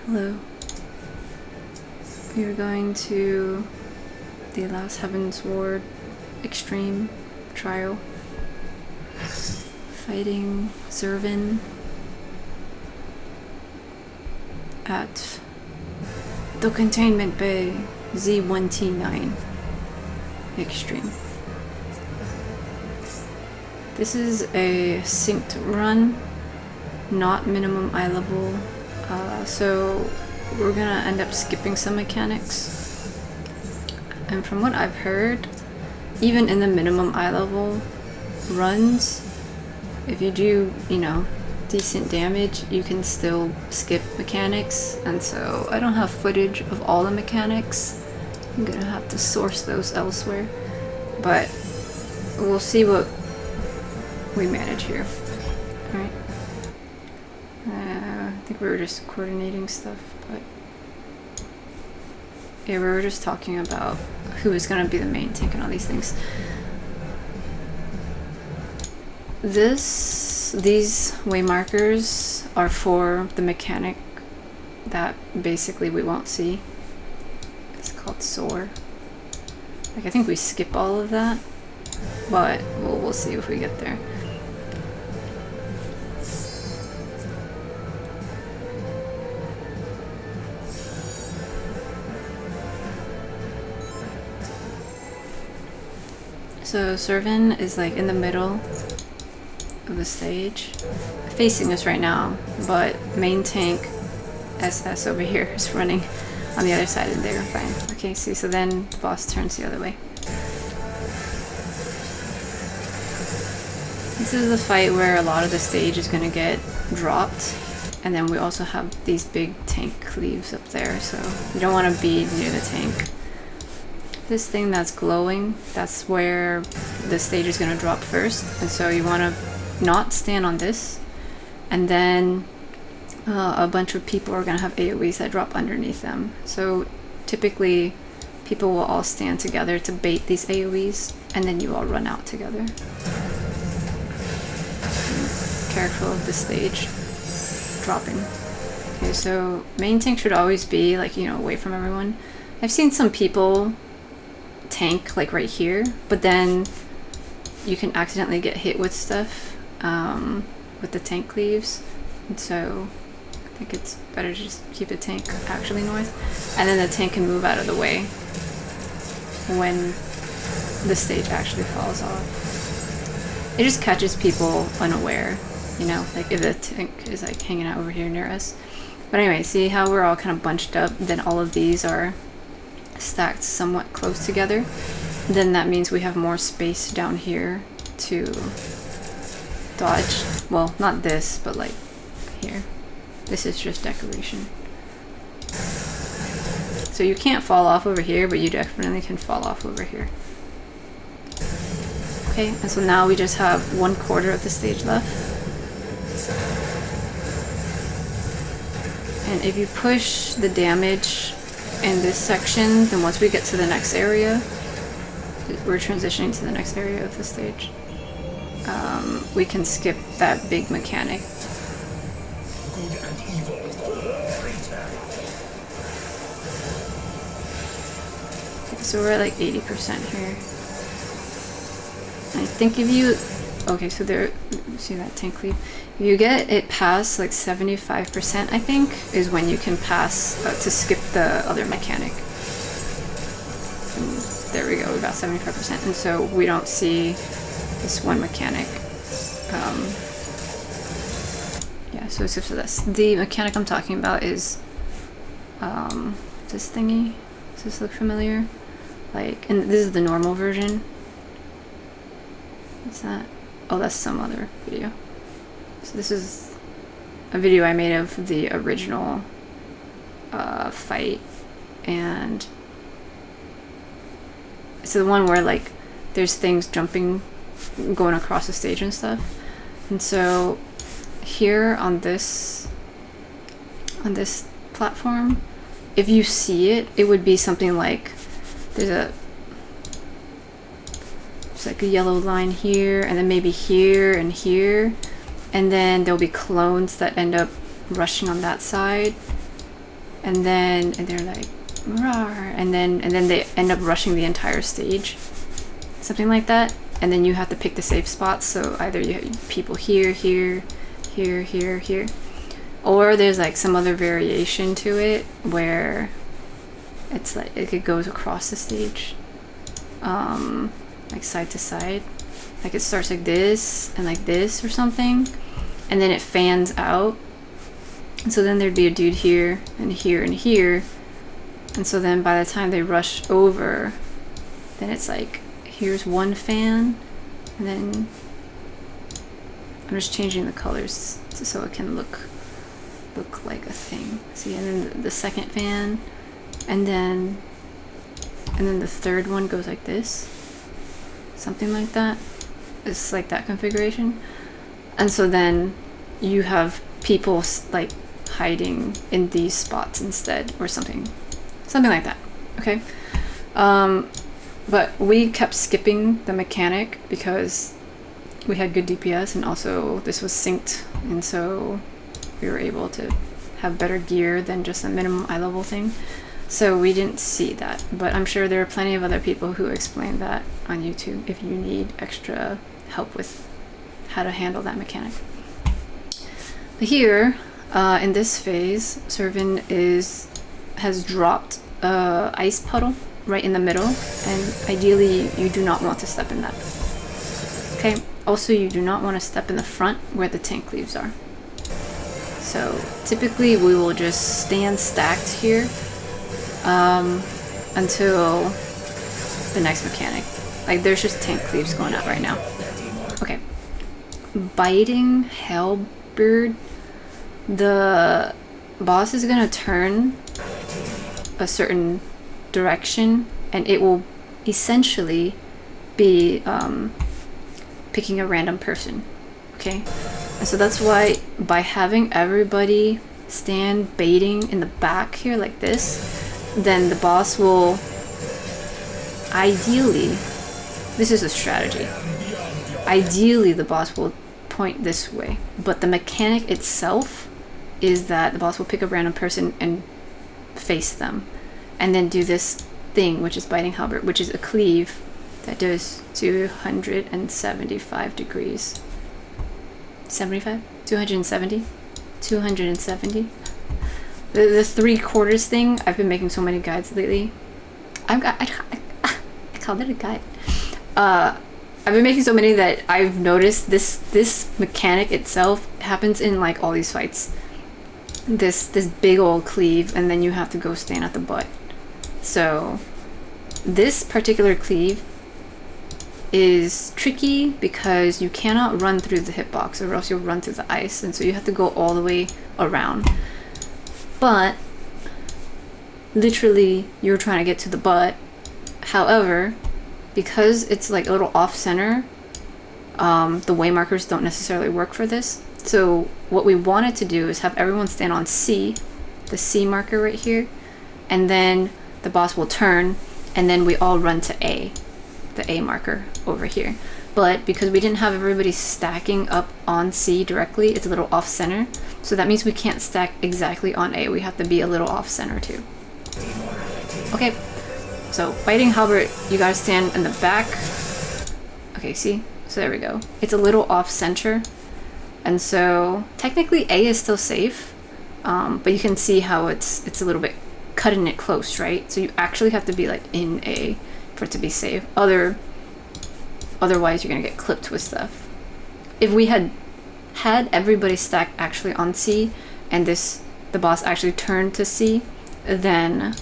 Hello. We are going to the last Heavensward extreme trial. Fighting Zervin at the Containment Bay Z1T9 extreme. This is a synced run, not minimum eye level, so we're gonna end up skipping some mechanics. And from what I've heard, even in the minimum eye level runs, if you do, decent damage, you can still skip mechanics. And so I don't have footage of all the mechanics. I'm gonna have to source those elsewhere, but we'll see what we manage here. Alright. I think we were just coordinating stuff, but yeah, we were just talking about who is going to be the main tank and all these things. These waymarkers are for the mechanic that basically we won't see. It's called soar. Like, I think we skip all of that, but we'll see if we get there. So Zervin is like in the middle of the stage, facing us right now, but main tank SS over here is running on the other side and they're fine. Okay, see, so then the boss turns the other way. This is the fight where a lot of the stage is going to get dropped, and then we also have these big tank cleaves up there, so you don't want to be near the tank. This thing that's glowing, that's where the stage is going to drop first, and so you want to not stand on this, and then a bunch of people are going to have AoEs that drop underneath them. So typically people will all stand together to bait these AoEs, and then you all run out together. Careful of the stage dropping. Okay, so main tank should always be like, away from everyone. I've seen some people tank like right here, but then you can accidentally get hit with stuff with the tank cleaves, and so I think it's better to just keep the tank actually north, and then the tank can move out of the way when the stage actually falls off. It just catches people unaware, like if the tank is like hanging out over here near us. But anyway, see how we're all kind of bunched up, then all of these are stacked somewhat close together, then that means we have more space down here to dodge. Well, not this, but like here. This is just decoration. So you can't fall off over here, but you definitely can fall off over here. Okay, and so now we just have 1/4 of the stage left. And if you push the damage in this section, then once we get to the next area, we're transitioning to the next area of the stage, we can skip that big mechanic. Okay, so we're at like 80% here. I think if you, okay, so there, see that tank cleave? If you get it past like 75%, I think, is when you can pass to skip the other mechanic. And there we go, we got 75%, and so we don't see this one mechanic. Yeah, so it's for this. The mechanic I'm talking about is this thingy. Does this look familiar? Like, and this is the normal version. What's that? Oh, that's some other video. So this is a video I made of the original fight, and it's the one where like there's things jumping, going across the stage and stuff. And so here on this platform, if you see it, it would be something like there's like a yellow line here, and then maybe here and here, and then there'll be clones that end up rushing on that side, and they're like, rawr, and then they end up rushing the entire stage, something like that. And then you have to pick the safe spots. So either you have people here, here, here, here, here, or there's like some other variation to it where it's like it goes across the stage, like side to side. Like it starts like this and like this or something, and then it fans out. And so then there'd be a dude here and here and here. And so then by the time they rush over, then it's like, here's one fan, and then I'm just changing the colors so it can look like a thing. See, and then the second fan, and then the third one goes like this, something like that. It's like that configuration. And so then you have people like hiding in these spots instead, or something like that. Okay. But we kept skipping the mechanic because we had good DPS, and also this was synced, and so we were able to have better gear than just a minimum eye level thing. So we didn't see that, but I'm sure there are plenty of other people who explain that on YouTube if you need extra help with how to handle that mechanic. But here, in this phase, Servant has dropped a ice puddle right in the middle, and ideally you do not want to step in that. Okay, also you do not want to step in the front where the tank cleaves are. So typically we will just stand stacked here until the next mechanic. Like there's just tank cleaves going out right now. Okay, biting halberd. The boss is gonna turn a certain direction, and it will essentially be picking a random person. Okay, and so that's why by having everybody stand baiting in the back here like this, then the boss will ideally, this is a strategy, ideally the boss will point this way, but the mechanic itself is that the boss will pick a random person and face them, and then do this thing, which is biting halberd, which is a cleave that does 275 degrees. 75? 270? 270? The 3/4 thing, I've been making so many guides lately. I called it a guide. I've been making so many that I've noticed this mechanic itself happens in like all these fights. This big old cleave, and then you have to go stand at the butt. So this particular cleave is tricky because you cannot run through the hitbox or else you'll run through the ice, and so you have to go all the way around. But literally you're trying to get to the butt. However, because it's like a little off center, the way markers don't necessarily work for this. So what we wanted to do is have everyone stand on C, the C marker right here, and then the boss will turn, and then we all run to A, the A marker over here. But because we didn't have everybody stacking up on C directly, it's a little off center. So that means we can't stack exactly on A. We have to be a little off center too. Okay, so biting halberd, you gotta stand in the back. Okay, see? So there we go. It's a little off center. And so technically A is still safe, but you can see how it's a little bit cutting it close, right? So you actually have to be like in A for it to be safe. Otherwise you're gonna get clipped with stuff. If we had everybody stacked actually on C, and the boss actually turned to C, then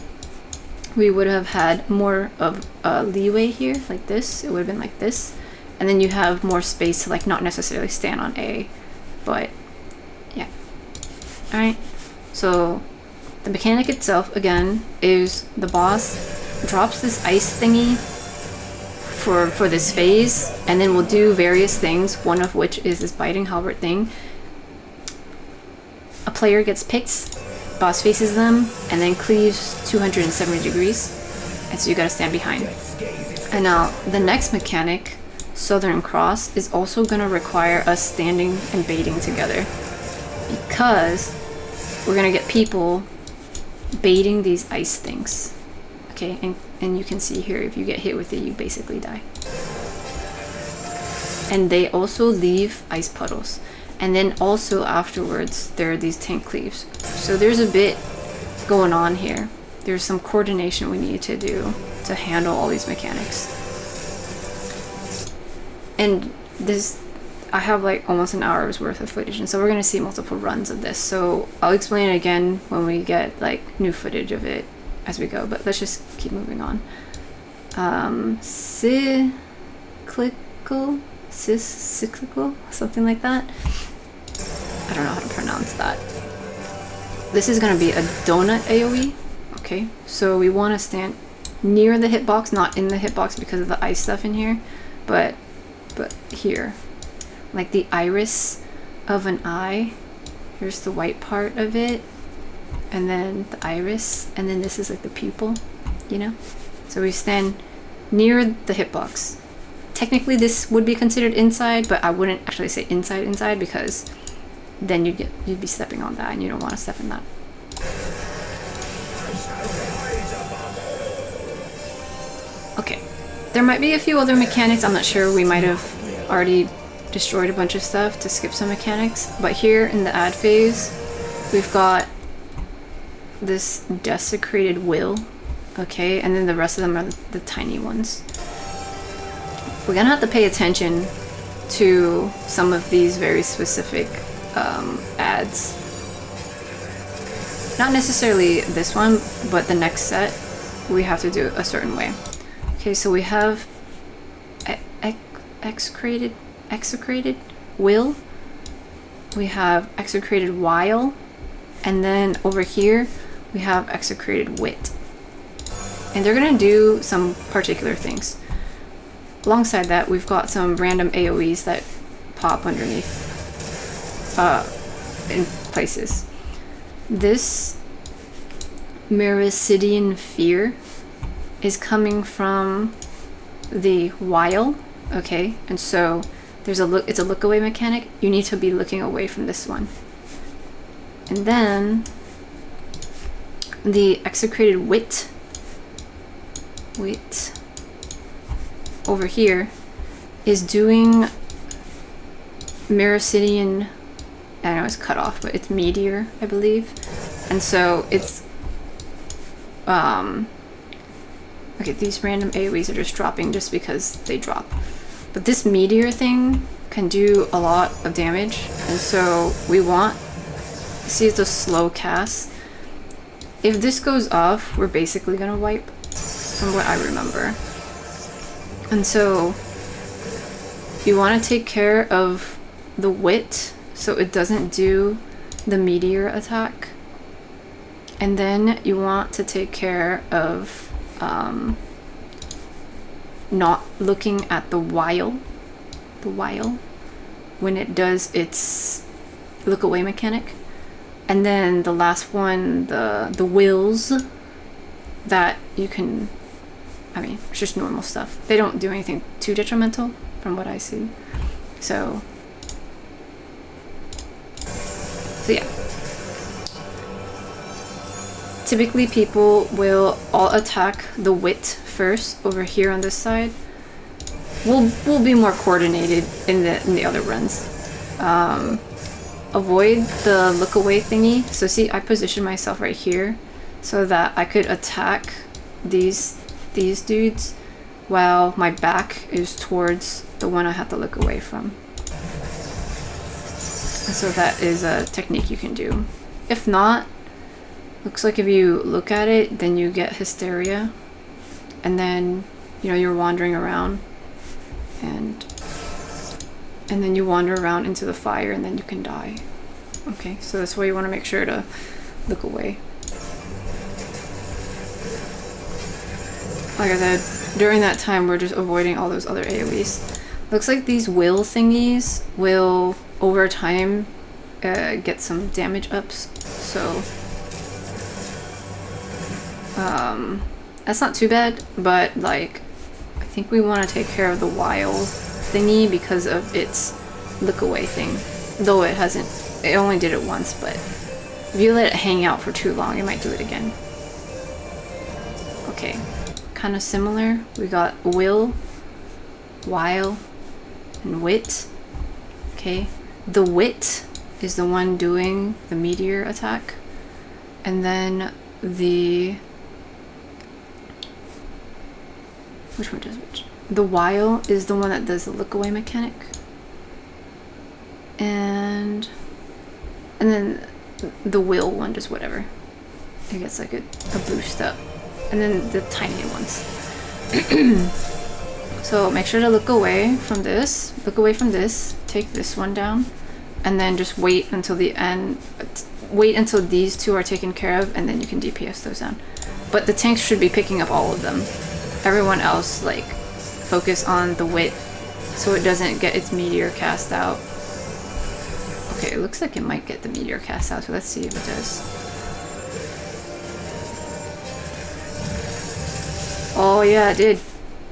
we would have had more of a leeway here, like this. It would have been like this, and then you have more space to like not necessarily stand on A, but yeah. All right, so the mechanic itself again is the boss drops this ice thingy for this phase, and then we'll do various things, one of which is this biting halberd thing. A player gets picked, boss faces them, and then cleaves 270 degrees, and so you gotta stand behind. And now the next mechanic, Southern Cross, is also gonna require us standing and baiting together, because we're gonna get people baiting these ice things. Okay, and you can see here, if you get hit with it, you basically die. And they also leave ice puddles. And then also afterwards, there are these tank cleaves. So there's a bit going on here. There's some coordination we need to do to handle all these mechanics. And this, I have like almost an hour's worth of footage, and so we're going to see multiple runs of this. So I'll explain it again when we get like new footage of it as we go, but let's just keep moving on. Cyclical, something like that. I don't know how to pronounce that. This is going to be a donut AoE. Okay, so we want to stand near the hitbox, not in the hitbox because of the ice stuff in here, but here, like the iris of an eye. Here's the white part of it, and then the iris, and then this is like the pupil, you know? So we stand near the hitbox. Technically this would be considered inside, but I wouldn't actually say inside because then you'd be stepping on that, and you don't want to step in that. Okay, there might be a few other mechanics. I'm not sure, we might have already destroyed a bunch of stuff to skip some mechanics, but here in the ad phase we've got this desecrated will, okay, and then the rest of them are the tiny ones. We're gonna have to pay attention to some of these very specific ads. Not necessarily this one, but the next set we have to do a certain way. Okay, so we have execrated will, we have execrated while, and then over here we have execrated wit. And they're gonna do some particular things. Alongside that, we've got some random AoEs that pop underneath in places. This Mericidian Fear is coming from the while, okay? And so there's it's a look away mechanic. You need to be looking away from this one. And then the execrated wit over here is doing Mericidian, I know it's cut off, but it's meteor, I believe. And so it's okay, these random AoEs are just dropping just because they drop. But this meteor thing can do a lot of damage, and so we want, see, it's a slow cast. If this goes off, we're basically gonna wipe, from what I remember. And so you want to take care of the wit so it doesn't do the meteor attack, and then you want to take care of not looking at the while when it does its look away mechanic. And then the last one, the wills, that you can, I mean, it's just normal stuff. They don't do anything too detrimental from what I see. So yeah. Typically people will all attack the wit first over here on this side. We'll be more coordinated in the other runs. Avoid the look away thingy. So see, I positioned myself right here so that I could attack these dudes while my back is towards the one I have to look away from. And so that is a technique you can do. If not, looks like if you look at it, then you get hysteria, and then, you know, you're wandering around, and then you wander around into the fire, and then you can die. Okay, so that's why you want to make sure to look away. Like I said, during that time we're just avoiding all those other AoEs. Looks like these will thingies will over time get some damage ups, so that's not too bad, but like I think we want to take care of the while thingy because of its look away thing, though it only did it once, but If you let it hang out for too long, it might do it again. Okay, kind of similar. We got will, while, and wit. Okay, the wit is the one doing the meteor attack, and then the which one does which? The while is the one that does the look away mechanic, and then the will one does whatever. It gets like a boost up, and then the tiny ones. So make sure to look away from this. Look away from this. Take this one down, and then just wait until the end. Wait until these two are taken care of, and then you can DPS those down. But the tanks should be picking up all of them. Everyone else, like, focus on the wit so it doesn't get its meteor cast out. Okay, it looks like it might get the meteor cast out, so let's see if it does. Oh yeah, it did.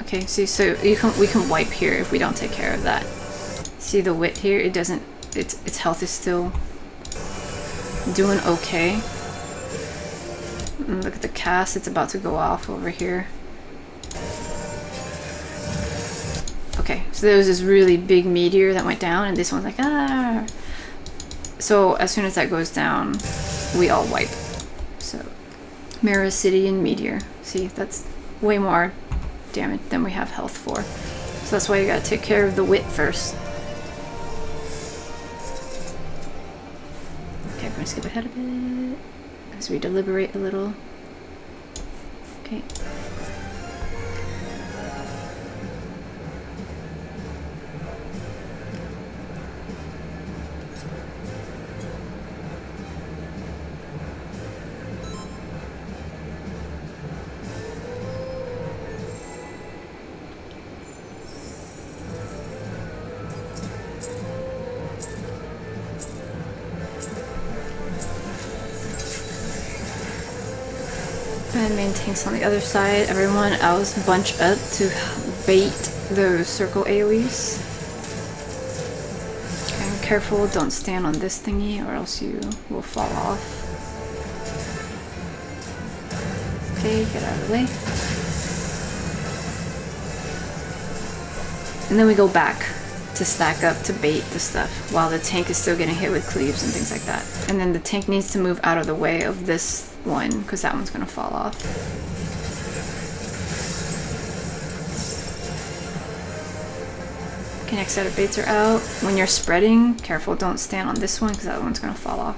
Okay, see, so we can wipe here if we don't take care of that. See the wit here? It doesn't. Its health is still doing okay. And look at the cast. It's about to go off over here. Okay, so there was this really big meteor that went down, and this one's like, ah. So as soon as that goes down, we all wipe. So Mirror City and meteor. See, that's way more damage than we have health for. So that's why you gotta take care of the wit first. Okay, I'm gonna skip ahead a bit as we deliberate a little. Okay. And main tanks on the other side. Everyone else bunch up to bait those circle AoEs. And careful, don't stand on this thingy or else you will fall off. Okay, get out of the way. And then we go back to stack up to bait the stuff while the tank is still getting hit with cleaves and things like that. And then the tank needs to move out of the way of this one because that one's gonna fall off. Okay, next set of baits are out. When you're spreading, careful, don't stand on this one because that one's gonna fall off.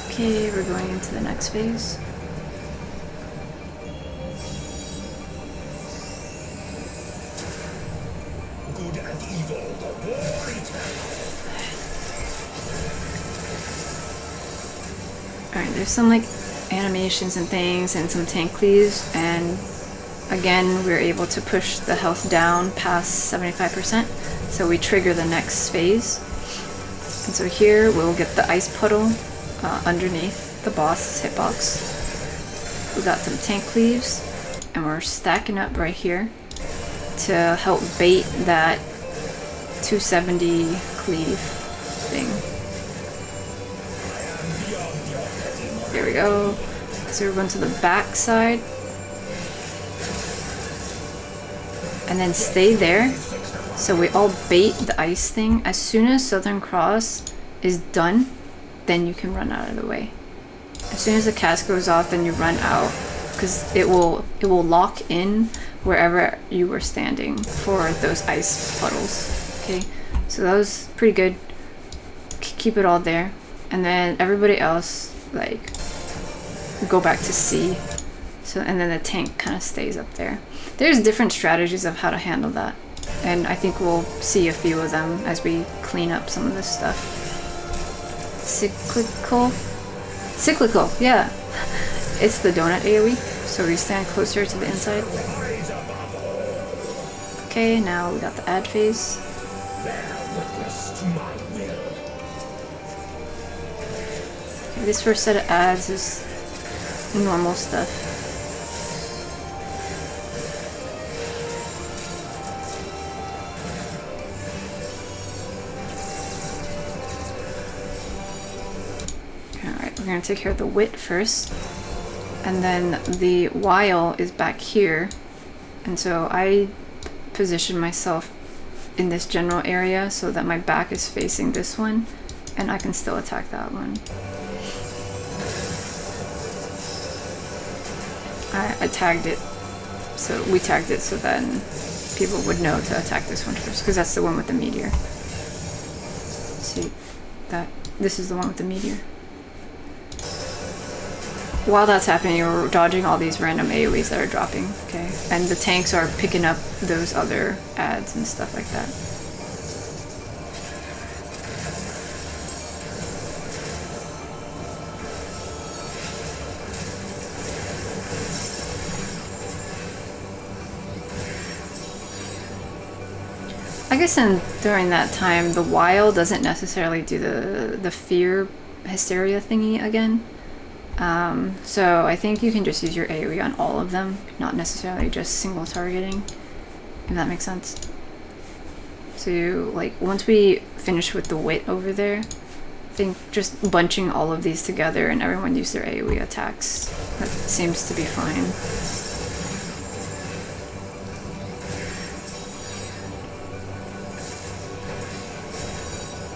Okay, we're going into the next phase. Good and evil, the war eternal. Alright, there's some like animations and things and some tank cleaves, and again we're able to push the health down past 75%, so we trigger the next phase. And so here we'll get the ice puddle underneath the boss hitbox. We got some tank cleaves, and we're stacking up right here to help bait that 270 cleave thing. There we go. So we're going to the back side, and then stay there. So we all bait the ice thing. As soon as Southern Cross is done, then you can run out of the way. As soon as the cast goes off, then you run out, because it will lock in wherever you were standing for those ice puddles. Okay, so that was pretty good. Keep it all there, and then everybody else like go back to C. So, and then the tank kind of stays up there. There's different strategies of how to handle that, and I think we'll see a few of them as we clean up some of this stuff. Cyclical, yeah. It's the donut AoE, so we stand closer to the inside. Okay, now we got the ad phase. Okay, This first set of ads is normal stuff. Alright, we're gonna take care of the wit first. And then the while is back here. And so I position myself in this general area so that my back is facing this one and I can still attack that one. I tagged it, so we tagged it so then people would know to attack this one first, because that's the one with the meteor. See, this is the one with the meteor. While that's happening, you're dodging all these random AoEs that are dropping, okay? And the tanks are picking up those other ads and stuff like that. I guess during that time, the while doesn't necessarily do the fear hysteria thingy again. So I think you can just use your AoE on all of them, not necessarily just single targeting, if that makes sense. So like once we finish with the wit over there, I think just bunching all of these together and everyone use their AoE attacks, that seems to be fine.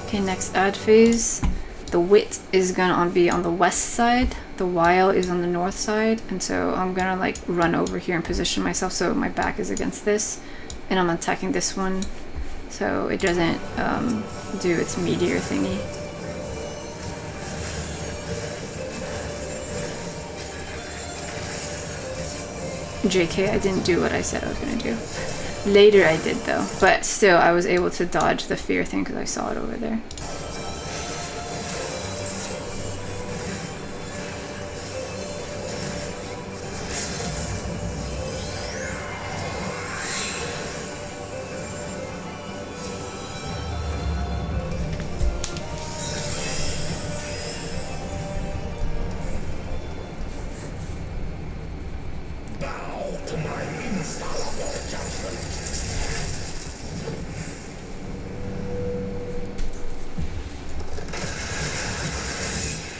Okay, next ad phase. The wit is gonna be on the west side, the while is on the north side, and so I'm gonna like run over here and position myself so my back is against this, and I'm attacking this one so it doesn't do its meteor thingy. JK, I didn't do what I said I was gonna do. Later I did though, but still I was able to dodge the fear thing because I saw it over there.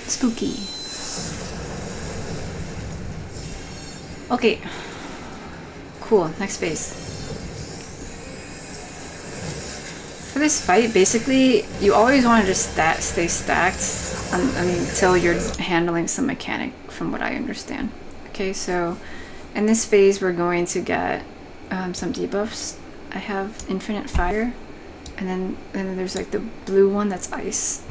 Spooky. Okay. Cool, next phase. For this fight, basically, you always want to just stay stacked until you're handling some mechanic, from what I understand. Okay, so in this phase, we're going to get some debuffs. I have infinite fire, and then there's like the blue one that's ice.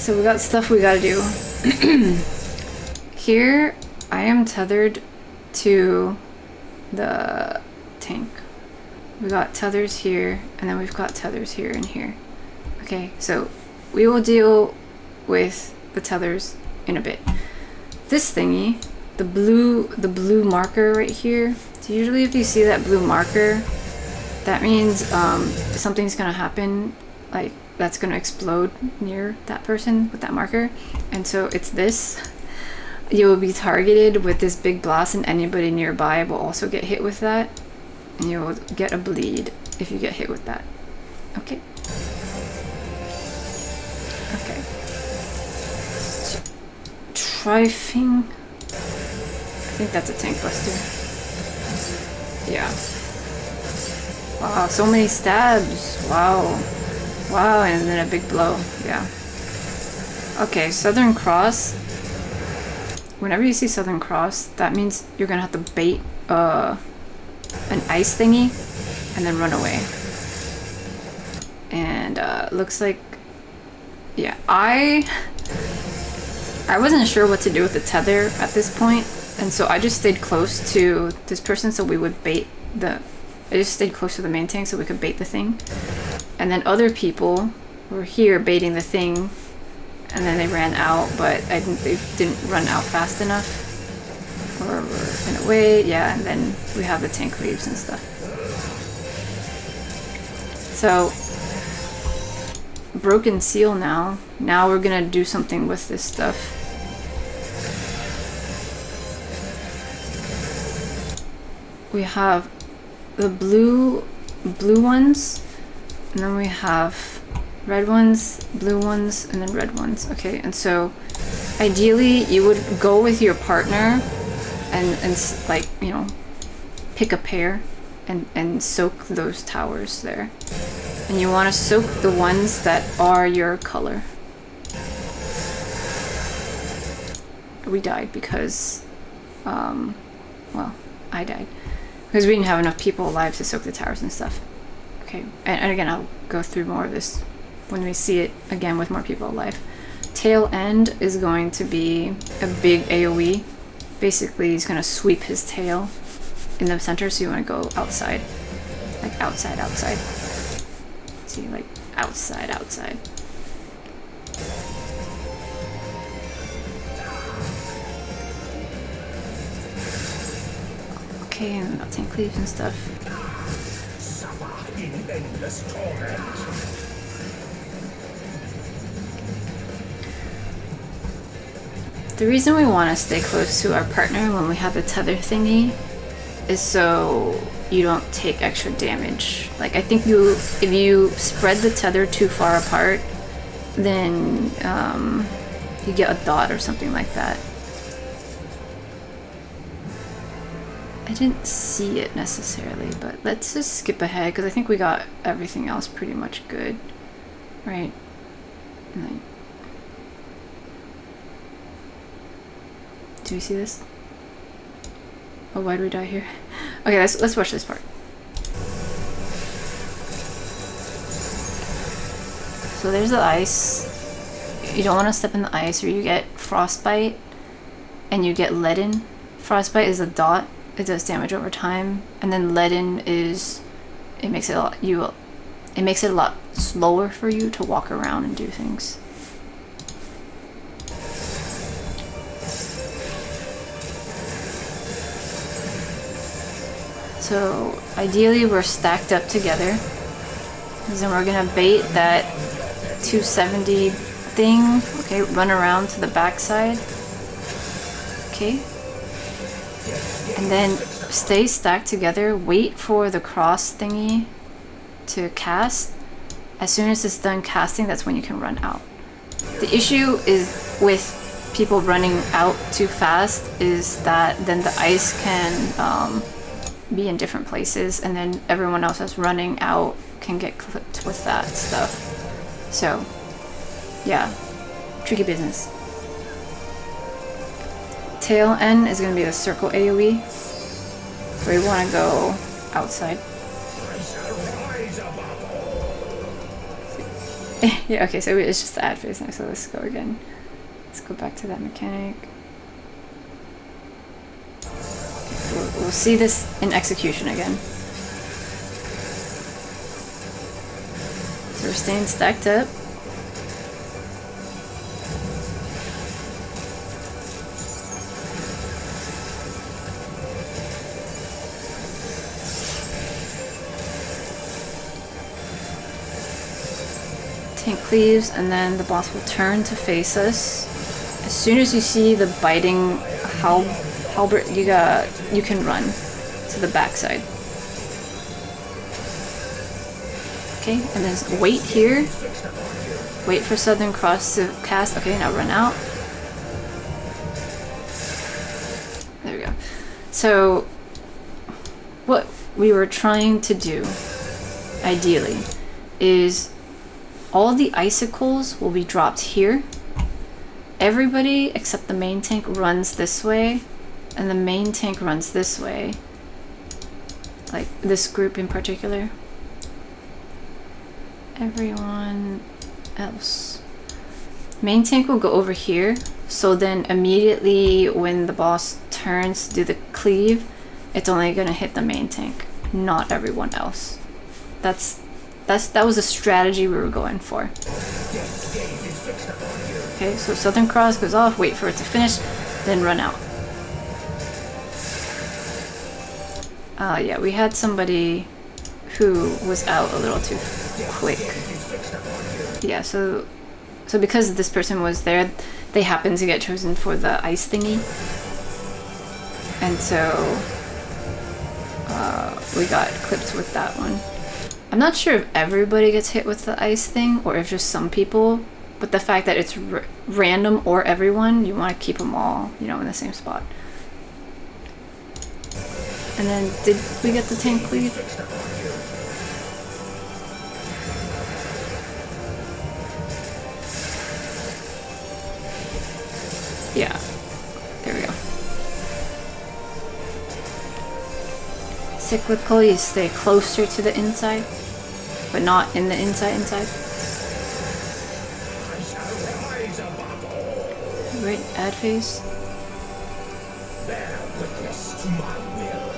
So we got stuff we gotta do. Here, I am tethered to the tank. We got tethers here, and then we've got tethers here and here. Okay, so we will deal with the tethers in a bit. This thingy, the blue marker right here, so usually if you see that blue marker, that means something's gonna happen, like that's gonna explode near that person with that marker. And so it's this. You will be targeted with this big blast, and anybody nearby will also get hit with that, and you will get a bleed if you get hit with that. Okay. Okay. Trifing. I think that's a tank buster. Yeah. Wow, so many stabs. Wow. Wow, and then a big blow. Yeah. Okay, Southern Cross. Whenever you see Southern Cross, that means you're gonna have to bait an ice thingy and then run away. And looks like, yeah, I wasn't sure what to do with the tether at this point, and so I just stayed close to this person so we would bait I just stayed close to the main tank so we could bait the thing. And then other people were here baiting the thing, and then they ran out, but I think they didn't run out fast enough. Or we're gonna wait, yeah, and then we have the tank leaves and stuff. So, broken seal now. Now we're gonna do something with this stuff. We have the blue ones, and then we have red ones, blue ones, and then red ones. Okay, and so ideally you would go with your partner and like, you know, pick a pair and soak those towers there. And you want to soak the ones that are your color. We died because, well, I died. Because we didn't have enough people alive to soak the towers and stuff. Okay, and again, I'll go through more of this when we see it again with more people alive. Tail end is going to be a big AoE. Basically, he's going to sweep his tail in the center, so you want to go outside. Like outside, outside. See, like outside, outside. Okay, and we got 10 cleaves and stuff. Suffer in endless torment. The reason we want to stay close to our partner when we have the tether thingy is so you don't take extra damage. Like, I think if you spread the tether too far apart, then you get a dot or something like that. I didn't see it necessarily, but let's just skip ahead because I think we got everything else pretty much good, right? And do you see this? Oh, why do we die here? Okay, let's watch this part. So there's the ice. You don't want to step in the ice or you get frostbite and you get leaden. Frostbite is a dot. It does damage over time, and then leaden is it makes it a lot slower for you to walk around and do things. So ideally we're stacked up together, because then we're gonna bait that 270 thing. Okay, run around to the backside. Okay. And then stay stacked together, wait for the cross thingy to cast. As soon as it's done casting, that's when you can run out. The issue is with people running out too fast is that then the ice can be in different places, and then everyone else that's running out can get clipped with that stuff. So, yeah, tricky business. Tail end is going to be the circle AoE, so we want to go outside. Yeah, okay, so it's just the ad phase now, so let's go again. Let's go back to that mechanic. We'll see this in execution again. So we're staying stacked up. Tank cleaves, and then the boss will turn to face us. As soon as you see the biting halberd, you can run to the backside. Okay, and then wait here. Wait for Southern Cross to cast. Okay, now run out. There we go. So, what we were trying to do, ideally, is all the icicles will be dropped here. Everybody except the main tank runs this way, and the main tank runs this way. Like this group in particular. Everyone else. Main tank will go over here, so then immediately when the boss turns to do the cleave, it's only gonna hit the main tank, not everyone else. That was a strategy we were going for. Okay, so Southern Cross goes off, wait for it to finish, then run out. Yeah, we had somebody who was out a little too quick. Yeah, so because this person was there, they happened to get chosen for the ice thingy. And so we got clipped with that one. I'm not sure if everybody gets hit with the ice thing or if just some people, but the fact that it's random or everyone, you want to keep them all, you know, in the same spot. And then, did we get the tank cleave? Yeah, there we go. Cyclical, you stay closer to the inside, but not in the inside. Right, add phase. Bear witness to my will.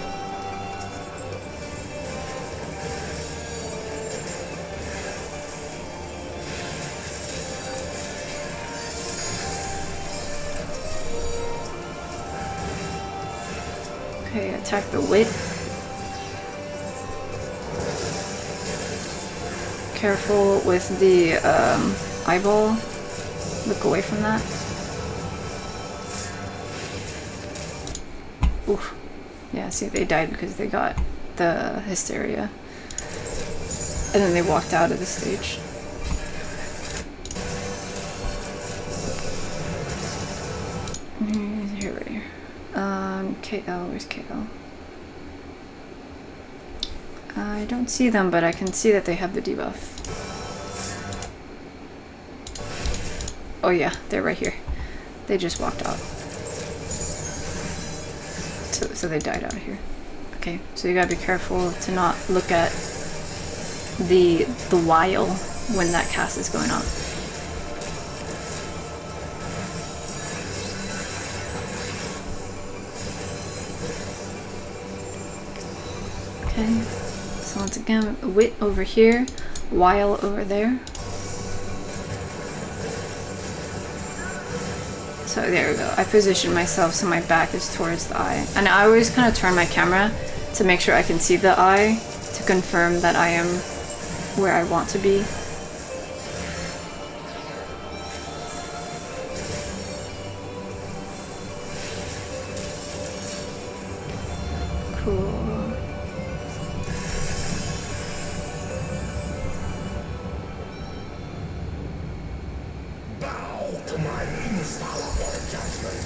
Okay, attack the wit. Careful with the eyeball. Look away from that. Oof. Yeah, see, they died because they got the hysteria. And then they walked out of the stage. Here, right here. KL, where's KL? I don't see them, but I can see that they have the debuff. Oh yeah, they're right here. They just walked out. So they died out of here. Okay, so you gotta be careful to not look at the while when that cast is going on. Okay, so once again, wit over here, while over there. So there we go. I position myself so my back is towards the eye. And I always kind of turn my camera to make sure I can see the eye, to confirm that I am where I want to be. Cool. Bow to my infallible judgment.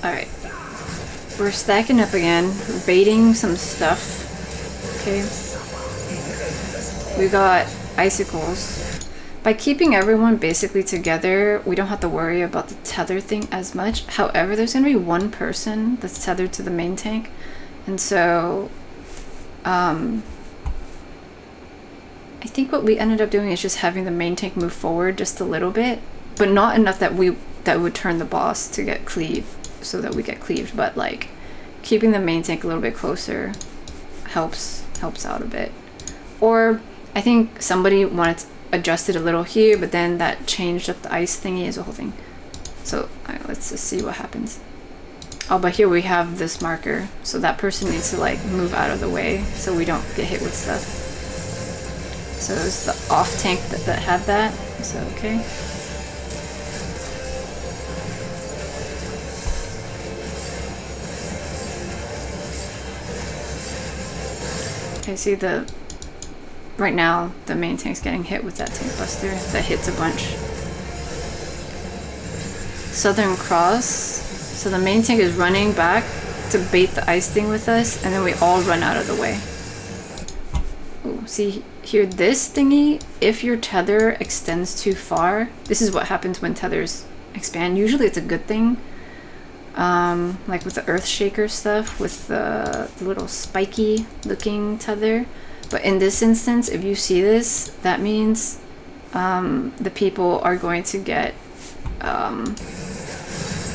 Alright. We're stacking up again, baiting some stuff. Okay. We got icicles. By keeping everyone basically together, we don't have to worry about the tether thing as much. However, there's going to be one person that's tethered to the main tank. And so, I think what we ended up doing is just having the main tank move forward just a little bit. But not enough that would turn the boss to get cleaved, so that we get cleaved. But like, keeping the main tank a little bit closer helps out a bit. Or, I think somebody wanted to adjust it a little here, but then that changed up the ice thingy as a whole thing. So let's just see what happens. Oh, but here we have this marker, so that person needs to like move out of the way so we don't get hit with stuff. So it was the off tank that had that. So okay. Okay, see right now, the main tank's getting hit with that tank buster that hits a bunch. Southern Cross. So the main tank is running back to bait the ice thing with us, and then we all run out of the way. Ooh, see here, this thingy, if your tether extends too far, this is what happens when tethers expand. Usually it's a good thing. Like with the Earth Shaker stuff, with the little spiky looking tether. But in this instance, if you see this, that means the people are going to get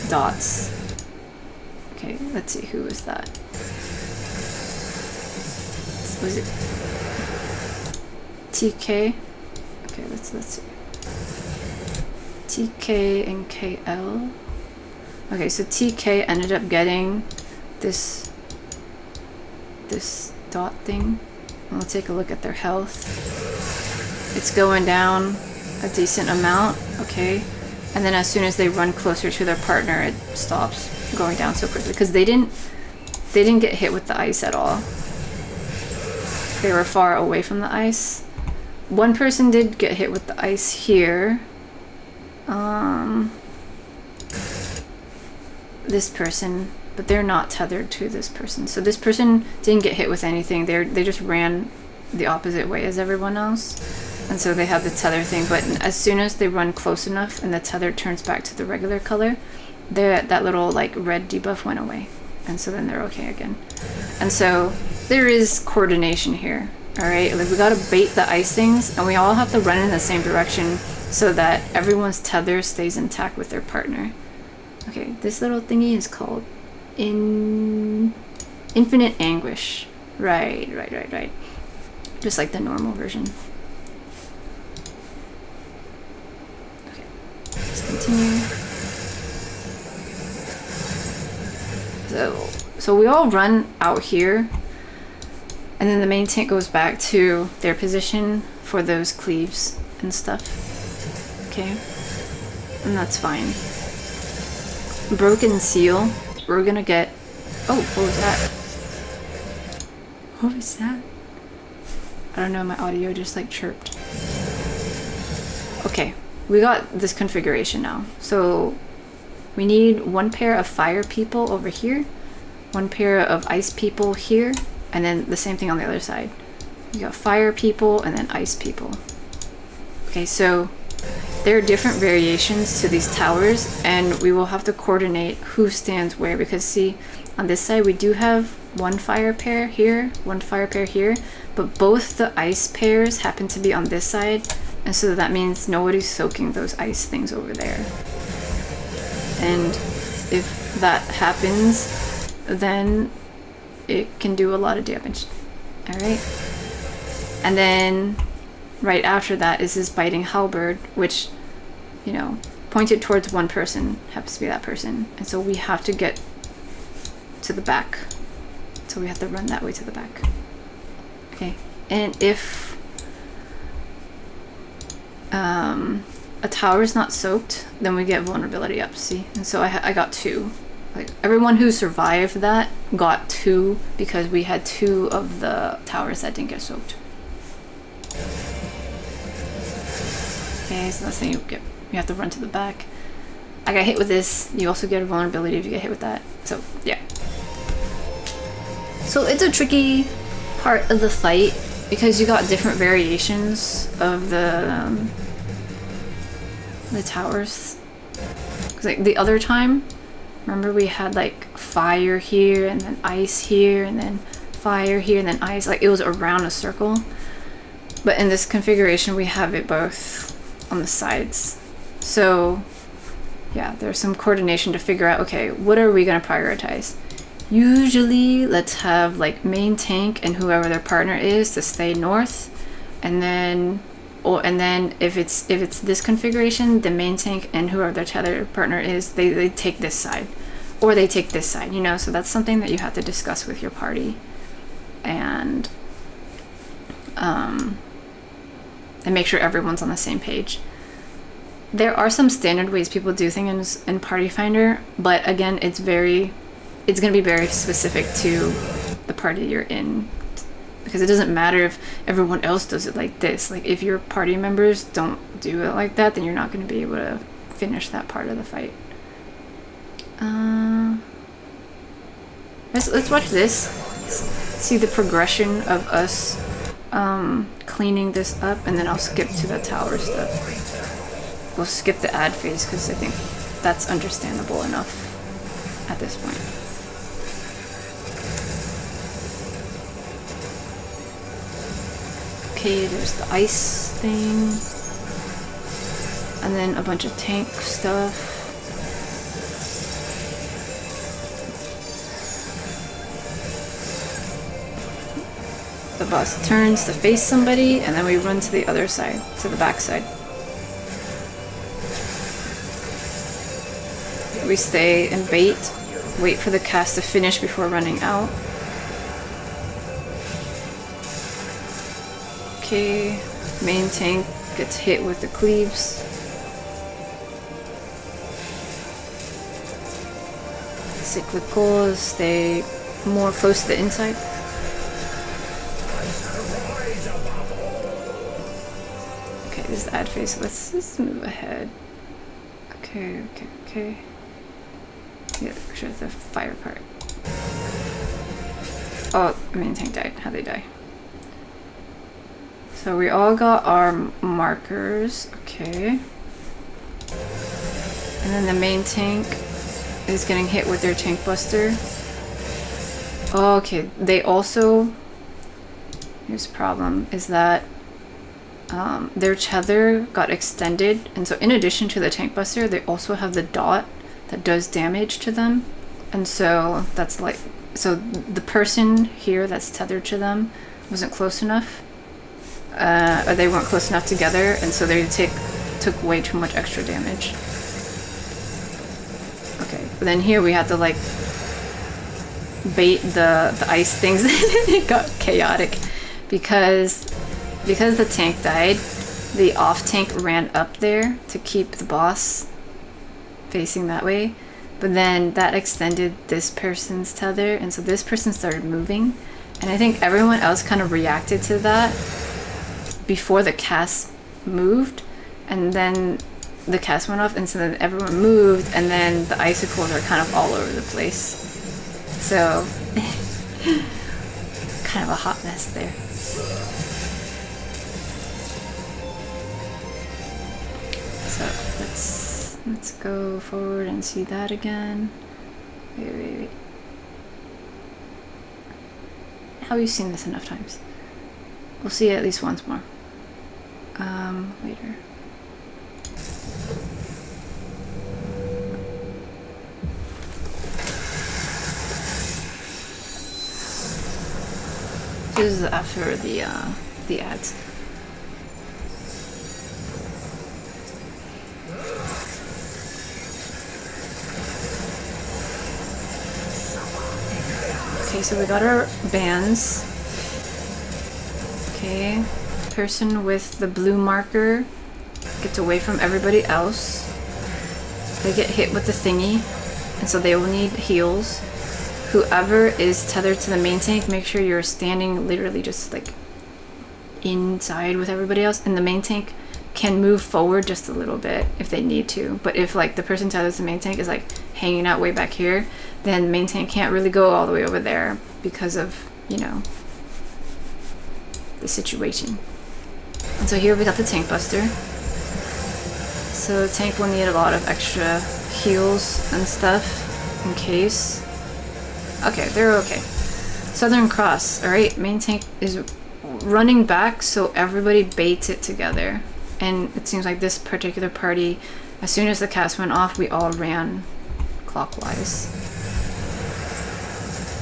dots. Okay, let's see, who is that? Was it TK? Okay, let's see. TK and KL. Okay, so TK ended up getting this dot thing. We'll take a look at their health. It's going down a decent amount, okay? And then as soon as they run closer to their partner, it stops going down so quickly because they didn't get hit with the ice at all. They were far away from the ice. One person did get hit with the ice here. This person, but they're not tethered to this person. So this person didn't get hit with anything. They just ran the opposite way as everyone else. And so they have the tether thing, but as soon as they run close enough and the tether turns back to the regular color, that little like red debuff went away. And so then they're okay again. And so there is coordination here, all right? Like we gotta bait the ice things and we all have to run in the same direction so that everyone's tether stays intact with their partner. Okay, this little thingy is called Infinite Anguish. Right. Just like the normal version. Okay, let's continue. So we all run out here, and then the main tank goes back to their position for those cleaves and stuff. Okay, and that's fine. Broken seal, we're gonna get... Oh, what was that? What was that? I don't know, my audio just like chirped. Okay, we got this configuration now. So we need one pair of fire people over here, one pair of ice people here, and then the same thing on the other side. You got fire people and then ice people. Okay, so there are different variations to these towers, and we will have to coordinate who stands where, because see, on this side we do have one fire pair here, one fire pair here, but both the ice pairs happen to be on this side, and so that means nobody's soaking those ice things over there. And if that happens, then it can do a lot of damage. Alright? And then right after that is this biting halberd, which, you know, pointed towards one person, happens to be that person. And so we have to get to the back. So we have to run that way to the back. Okay, and if a tower is not soaked, then we get vulnerability up, see? And so I got 2. Like, everyone who survived that got 2 because we had 2 of the towers that didn't get soaked. Okay, so that's the thing, you have to run to the back. I got hit with this. You also get a vulnerability if you get hit with that. So, yeah. So it's a tricky part of the fight because you got different variations of the towers. 'Cause, like, the other time, remember we had like fire here and then ice here and then fire here and then ice. Like, it was around a circle. But in this configuration, we have it both on the sides. So yeah, there's some coordination to figure out, okay, what are we gonna prioritize? Usually let's have like main tank and whoever their partner is to stay north, and then if it's this configuration, the main tank and whoever their tether partner is, they take this side, or they take this side, you know. So that's something that you have to discuss with your party, and make sure everyone's on the same page. There are some standard ways people do things in Party Finder, but again, it's going to be very specific to the party you're in, because it doesn't matter if everyone else does it like this. Like, if your party members don't do it like that, then you're not going to be able to finish that part of the fight. Let's watch this. See the progression of us cleaning this up, and then I'll skip to the tower stuff. We'll skip the ad phase because I think that's understandable enough at this point. Okay, there's the ice thing, and then a bunch of tank stuff. The boss turns to face somebody, and then we run to the other side, to the back side. we stay and bait, wait for the cast to finish before running out. Okay, main tank gets hit with the cleaves. Cyclicals stay more close to the inside. Okay, this is the ad phase. Let's just move ahead. Okay. Yeah, sure, the fire part. Oh, the main tank died. How'd they die? So we all got our markers. Okay. And then the main tank is getting hit with their tank buster. Oh, okay, they also... Here's the problem, is that their tether got extended, and so in addition to the tank buster, they also have the dot that does damage to them. And so that's like... So the person here that's tethered to them wasn't close enough. Or they weren't close enough together, and so they took way too much extra damage. Okay, but then here we have to like bait the ice things. It got chaotic because the tank died. The off tank ran up there to keep the boss facing that way, but then that extended this person's tether, and so this person started moving, and I think everyone else kind of reacted to that before the cast moved, and then the cast went off, and so then everyone moved, and then the icicles are kind of all over the place. So, kind of a hot mess there. So let's go forward and see that again. Wait. How have you seen this enough times? We'll see it at least once more. Later. This is after the ads. Okay, so we got our bands. Okay, person with the blue marker gets away from everybody else. They get hit with the thingy, and so they will need heals. Whoever is tethered to the main tank, make sure you're standing literally just like inside with everybody else, and the main tank can move forward just a little bit if they need to. But if like the person tethered to the main tank is like hanging out way back here, then the main tank can't really go all the way over there because of, you know, the situation. And so here we got the tank buster. So the tank will need a lot of extra heals and stuff in case. Okay, they're okay. Southern Cross, alright, main tank is running back, so everybody baits it together. And it seems like this particular party, as soon as the cast went off, we all ran clockwise.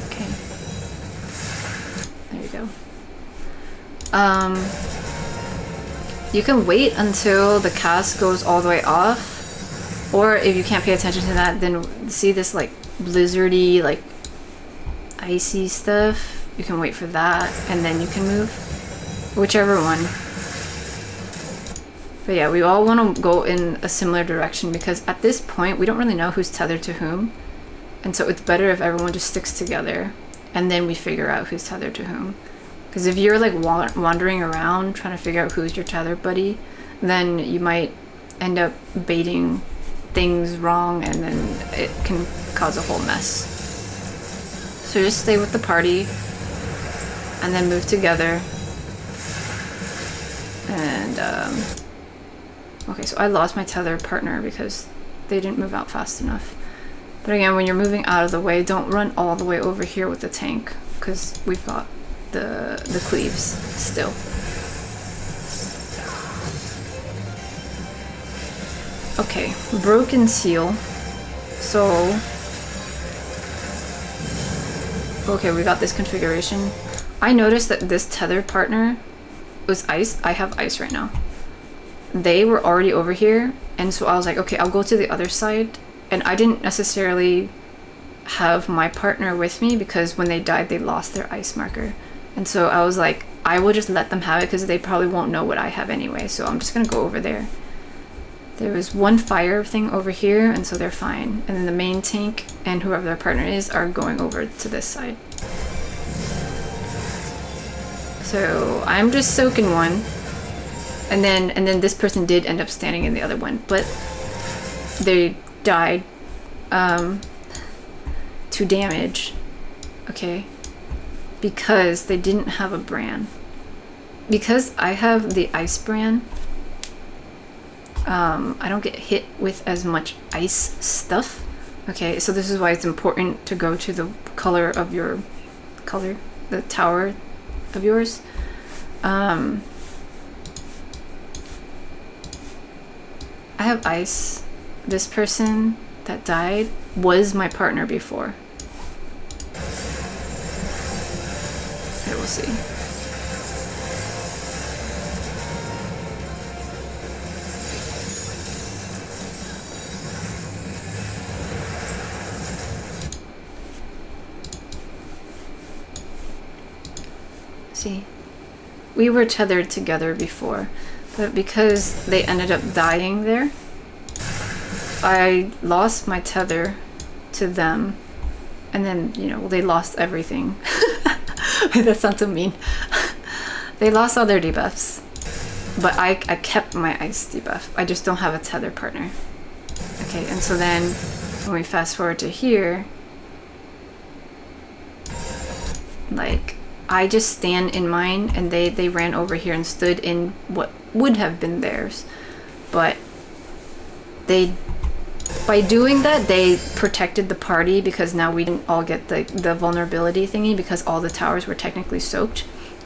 Okay. There you go. You can wait until the cast goes all the way off, or if you can't pay attention to that, then see this like blizzardy, like icy stuff, you can wait for that and then you can move, whichever one. But yeah, we all want to go in a similar direction because at this point we don't really know who's tethered to whom, and so it's better if everyone just sticks together and then we figure out who's tethered to whom. Because if you're like wandering around trying to figure out who's your tether buddy, then you might end up baiting things wrong, and then it can cause a whole mess. So just stay with the party and then move together. And okay, so I lost my tether partner because they didn't move out fast enough. But again, when you're moving out of the way, don't run all the way over here with the tank because we've got the cleaves still. Okay, broken seal. So okay, we got this configuration. I noticed that this tether partner was ice. I have ice right now. They were already over here, and so I was like, okay, I'll go to the other side and I didn't necessarily have my partner with me because when they died, they lost their ice marker. And so I was like, I will just let them have it because they probably won't know what I have anyway. So I'm just gonna go over there. There was one fire thing over here, and so they're fine. And then the main tank and whoever their partner is are going over to this side. So I'm just soaking one. And then this person did end up standing in the other one, but they died to damage, okay, because they didn't have a brand. Because I have the ice brand, I don't get hit with as much ice stuff, okay, so this is why it's important to go to the color of your the tower of yours. I have ice. This person that died was my partner before. Okay, we'll see. See, we were tethered together before, but because they ended up dying there, I lost my tether to them, and then, you know, they lost everything. That sounds so mean. They lost all their debuffs, but I kept my ice debuff. I just don't have a tether partner. Okay, and so then when we fast forward to here, like, I just stand in mine, and they ran over here and stood in what would have been theirs, but by doing that, they protected the party because now we didn't all get the vulnerability thingy because all the towers were technically soaked.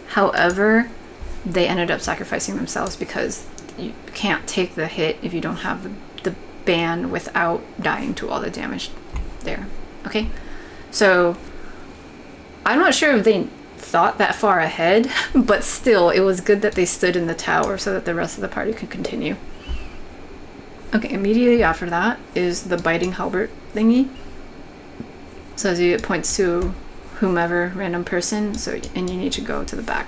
However, they ended up sacrificing themselves because you can't take the hit if you don't have the ban without dying to all the damage there. Okay, so I'm not sure if they thought that far ahead, but still, it was good that they stood in the tower so that the rest of the party could continue. Okay, immediately after that is the biting halberd thingy. So as it points to whomever random person, so and you need to go to the back.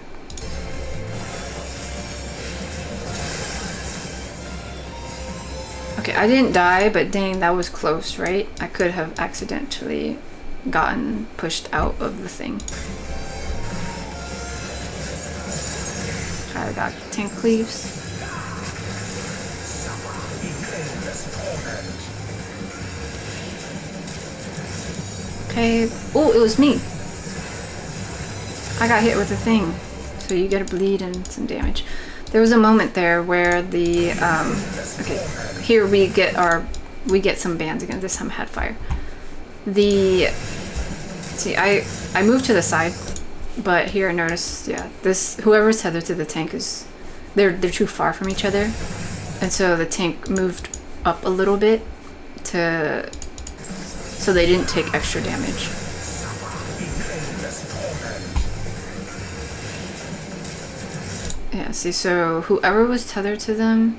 Okay, I didn't die, but dang, that was close, right? I could have accidentally gotten pushed out of the thing. I got tank cleaves. Okay. Oh, it was me. I got hit with a thing. So you get a bleed and some damage. There was a moment there where the okay, here we get some bans again. This time I had fire. See, I moved to the side, but here I noticed, yeah, this whoever's tethered to the tank is they're too far from each other, and so the tank moved up a little bit so they didn't take extra damage. Yeah, see, so whoever was tethered to them,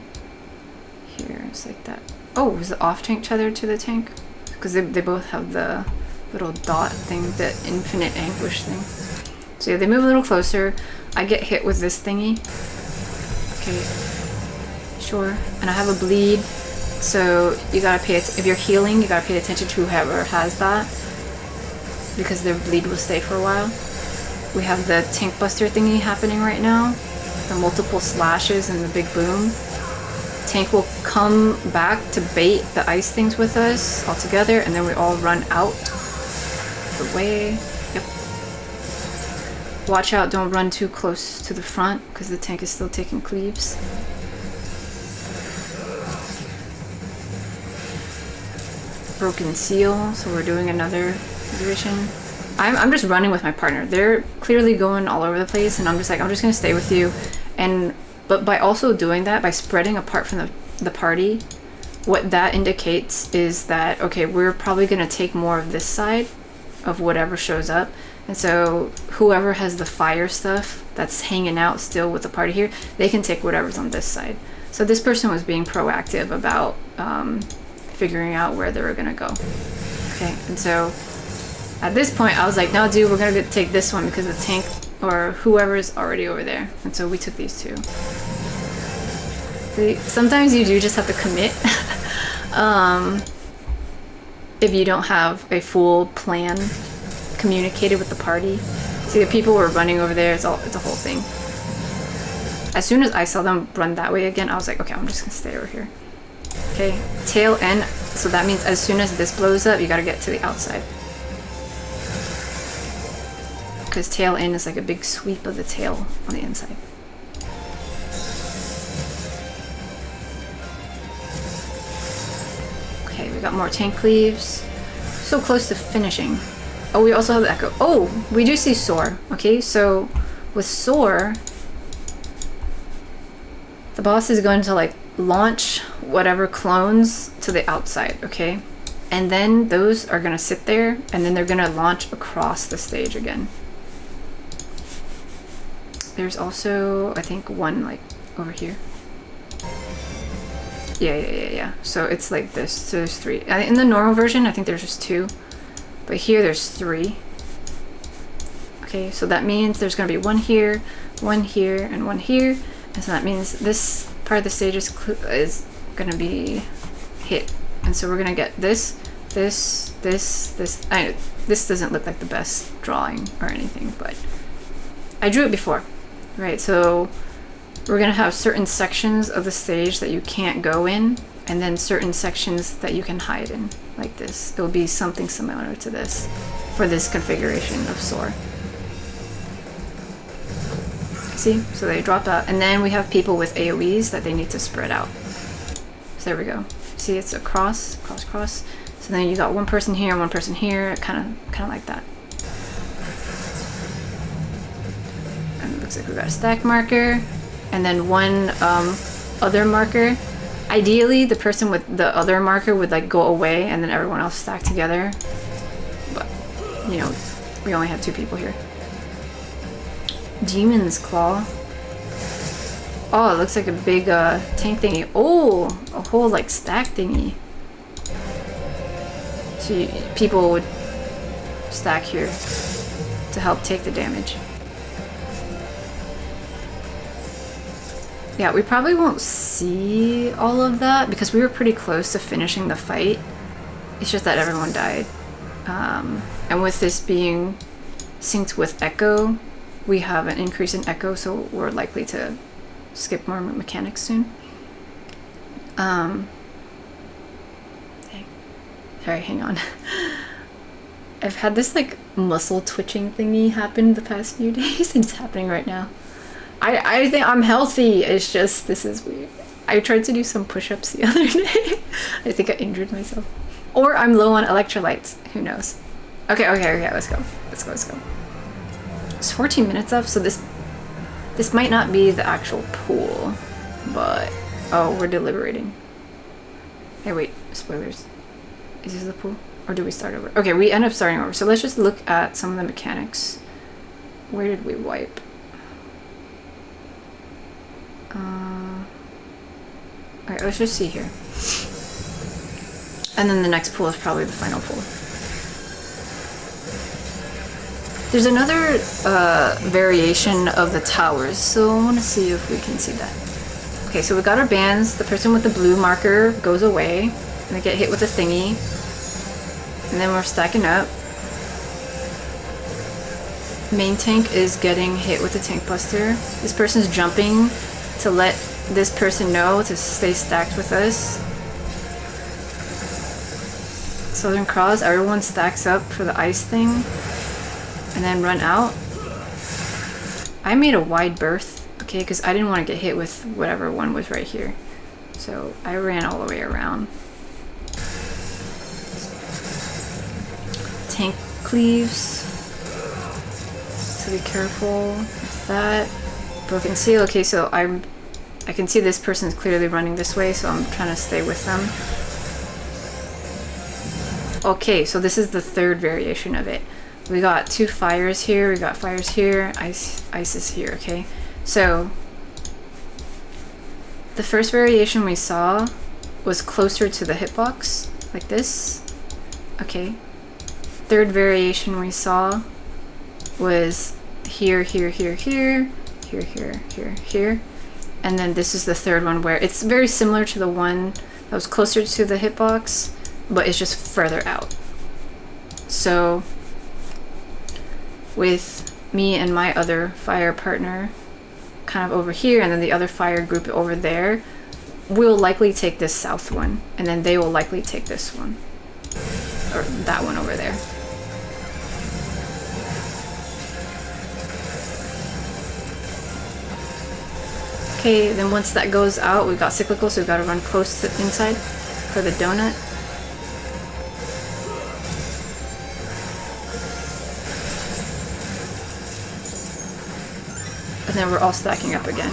here, it's like that. Oh, was the off tank tethered to the tank? Because they both have the little dot thing, the infinite anguish thing. So yeah, they move a little closer. I get hit with this thingy. Okay, sure. And I have a bleed. So you gotta if you're healing, you gotta pay attention to whoever has that, because their bleed will stay for a while. We have the tank buster thingy happening right now, the multiple slashes and the big boom. Tank will come back to bait the ice things with us all together, and then we all run out the way. Yep. Watch out, don't run too close to the front because the tank is still taking cleaves. Broken seal, so we're doing another iteration. I'm just running with my partner. They're clearly going all over the place, and I'm just gonna stay with you. But by also doing that, by spreading apart from the party, what that indicates is that, okay, we're probably gonna take more of this side of whatever shows up. And so whoever has the fire stuff that's hanging out still with the party here, they can take whatever's on this side. So this person was being proactive about figuring out where they were gonna go. Okay, and so at this point I was like, no dude, we're gonna take this one because the tank or whoever is already over there. And so we took these two. Sometimes you do just have to commit if you don't have a full plan communicated with the party. See, the people were running over there, it's a whole thing. As soon as I saw them run that way again, I was like, okay, I'm just gonna stay over here. Okay, tail end, so that means as soon as this blows up, you gotta get to the outside. Because tail end is like a big sweep of the tail on the inside. Okay, we got more tank cleaves. So close to finishing. Oh, we also have the echo. Oh, we do see Soar. Okay, so with Soar, the boss is going to like launch whatever clones to the outside, okay? And then those are gonna sit there and then they're gonna launch across the stage again. There's also, I think, one like over here. Yeah. So it's like this. So there's three. In the normal version, I think there's just two. But here there's three. Okay, so that means there's going to be one here, and one here. And so that means this part of the stage is going to be hit. And so we're going to get this. This doesn't look like the best drawing or anything, but I drew it before. Right, so we're going to have certain sections of the stage that you can't go in, and then certain sections that you can hide in, like this. It will be something similar to this for this configuration of Soar. See? So they dropped out, and then we have people with AoEs that they need to spread out. So there we go. See, it's a cross. So then you got one person here, kind of like that. Looks like we got a stack marker and then one other marker. Ideally the person with the other marker would like go away and then everyone else stack together, but you know, we only had two people here. Demon's Claw. Oh, it looks like a big tank thingy. Oh, a whole like stack thingy. So people would stack here to help take the damage. Yeah, we probably won't see all of that because we were pretty close to finishing the fight. It's just that everyone died. And with this being synced with Echo, we have an increase in Echo, so we're likely to skip more mechanics soon. Dang. Sorry, hang on. I've had this like muscle twitching thingy happen the past few days and it's happening right now. I think I'm healthy, it's just, this is weird. I tried to do some push-ups the other day. I think I injured myself. Or I'm low on electrolytes, who knows. Okay, let's go. It's 14 minutes up, so this might not be the actual pool, but, oh, we're deliberating. Hey, wait, spoilers. Is this the pool? Or do we start over? Okay, we end up starting over, so let's just look at some of the mechanics. Where did we wipe? Alright, let's just see here. And then the next pool is probably the final pool. There's another variation of the towers, so I want to see if we can see that. Okay, so we got our bands. The person with the blue marker goes away, and they get hit with a thingy. And then we're stacking up. Main tank is getting hit with a tank buster. This person's jumping to let this person know to stay stacked with us. Southern Cross, everyone stacks up for the ice thing and then run out. I made a wide berth, okay, because I didn't want to get hit with whatever one was right here. So I ran all the way around. Tank cleaves. So be careful with that. Broken seal. Okay, so I can see this person is clearly running this way, so I'm trying to stay with them. Okay, so this is the third variation of it. We got two fires here, we got fires here, ice is here, okay? So the first variation we saw was closer to the hitbox, like this. Okay. Third variation we saw was here, here, here, here, here, here, here, here. And then this is the third one where it's very similar to the one that was closer to the hitbox, but it's just further out. So with me and my other fire partner kind of over here, and then the other fire group over there, we'll likely take this south one, and then they will likely take this one, or that one over there. Okay, then once that goes out, we've got cyclical, so we've got to run close to inside for the donut. And then we're all stacking up again.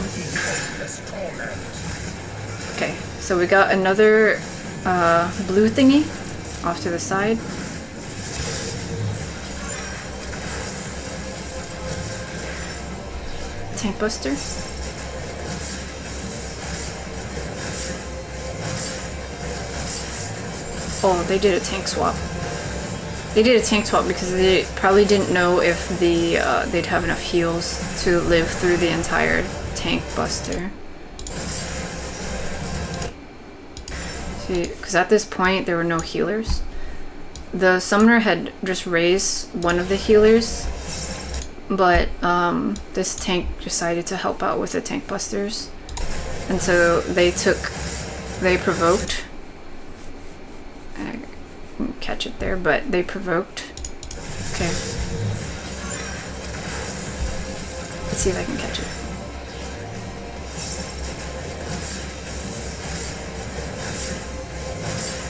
Okay, so we got another blue thingy off to the side. Tank buster. Oh, they did a tank swap. They did a tank swap because they probably didn't know if the they'd have enough heals to live through the entire tank buster. See, because at this point there were no healers. The summoner had just raised one of the healers, but this tank decided to help out with the tank busters, and so they provoked. I didn't catch it there, but they provoked. Okay. Let's see if I can catch it.